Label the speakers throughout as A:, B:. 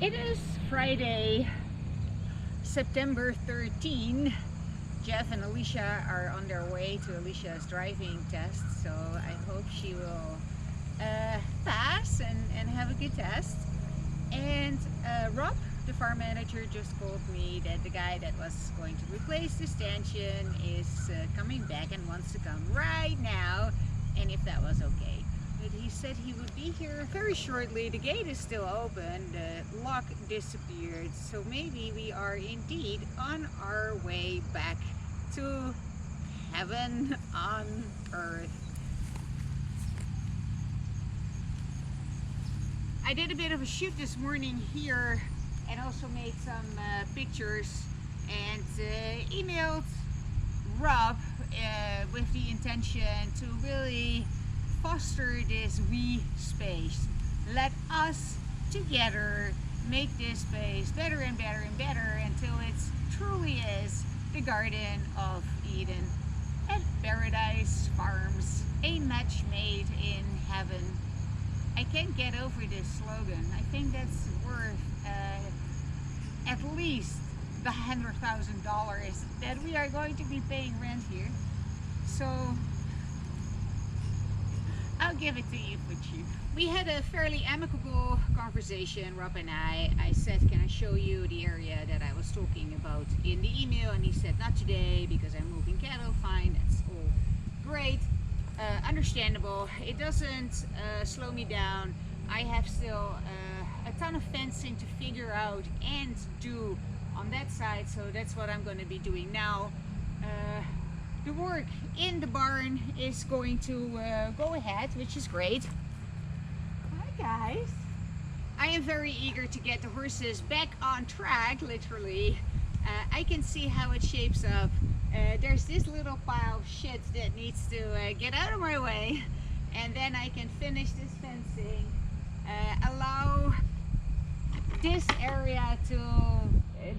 A: It is Friday, September 13. Jeff and Alicia are on their way to Alicia's driving test, so I hope she will pass and have a good test. And Rob, the farm manager, just told me that the guy that was going to replace the stanchion is coming back and wants to come right now, and if that was okay. But he said he would be here very shortly. The gate is still open, the lock disappeared, so maybe we are indeed on our way back to heaven on earth. I did a bit of a shoot this morning here and also made some pictures and emailed Rob with the intention to really foster this we space. Let us together make this space better and better and better until it truly is the Garden of Eden at Paradise Farms, a match made in heaven. I can't get over this slogan. I think that's worth at least the $100,000 that we are going to be paying rent here. So I'll give it to you for cheap. We had a fairly amicable conversation, Rob and I. I said, can I show you the area that I was talking about in the email? And he said, not today because I'm moving cattle. Fine, that's all great. Understandable. It doesn't slow me down. I have still a ton of fencing to figure out and do on that side, so that's what I'm going to be doing now. The work in the barn is going to go ahead, which is great. Hi guys! I am very eager to get the horses back on track, literally. I can see how it shapes up. There's this little pile of shit that needs to get out of my way, and then I can finish this fencing, allow this area to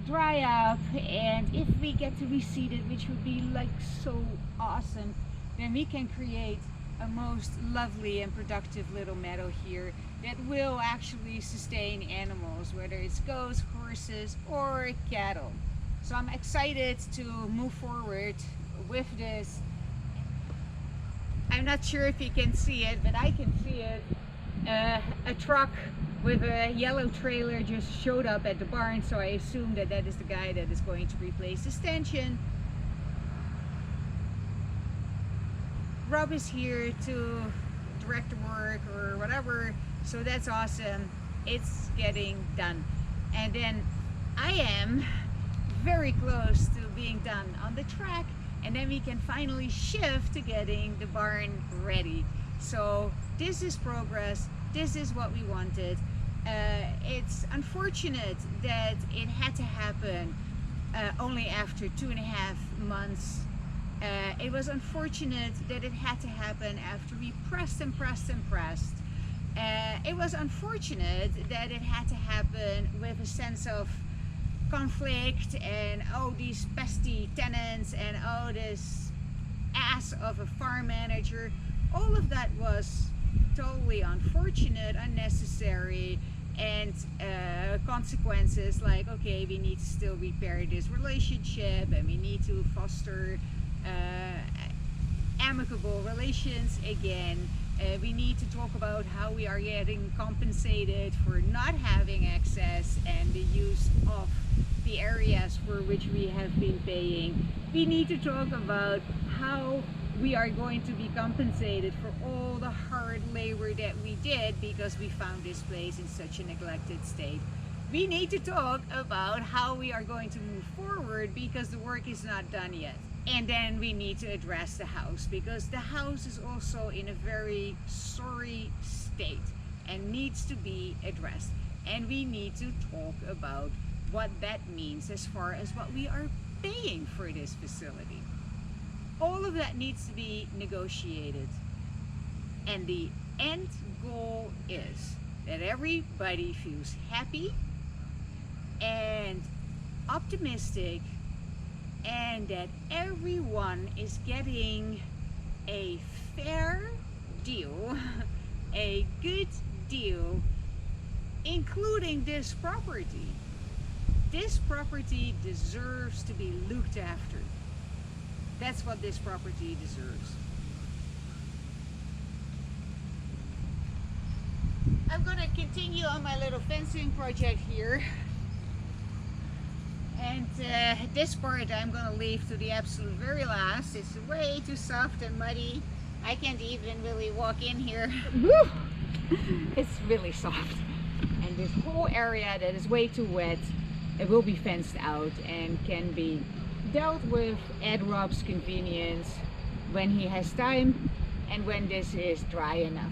A: dry up, and if we get to reseed it, which would be like so awesome, then we can create a most lovely and productive little meadow here that will actually sustain animals, whether it's goats, horses, or cattle. So I'm excited to move forward with this. I'm not sure if you can see it, but I can see it. A truck with a yellow trailer just showed up at the barn, so I assume that that is the guy that is going to replace the stanchion. Rob is here to direct the work or whatever, so that's awesome. It's getting done. And then I am very close to being done on the track, and then we can finally shift to getting the barn ready. So this is progress. This is what we wanted. It's unfortunate that it had to happen only after 2.5 months. It was unfortunate that it had to happen after we pressed and pressed and pressed. It was unfortunate that it had to happen with a sense of conflict and oh, these pesky tenants and oh, this ass of a farm manager. All of that was totally unfortunate, unnecessary, and consequences like, okay, we need to still repair this relationship and we need to foster amicable relations again. We need to talk about how we are getting compensated for not having access and the use of the areas for which we have been paying. We need to talk about how we are going to be compensated for all the hard labor that we did because we found this place in such a neglected state. We need to talk about how we are going to move forward because the work is not done yet. And then we need to address the house because the house is also in a very sorry state and needs to be addressed. And we need to talk about what that means as far as what we are paying for this facility. All of that needs to be negotiated. And the end goal is that everybody feels happy and optimistic, and that everyone is getting a fair deal, a good deal including this property. This property deserves to be looked after. That's what this property deserves. I'm gonna continue on my little fencing project here. And this part I'm gonna leave to the absolute very last. It's way too soft and muddy. I can't even really walk in here. It's really soft. And this whole area that is way too wet, it will be fenced out and can be dealt with at Rob's convenience when he has time and when this is dry enough.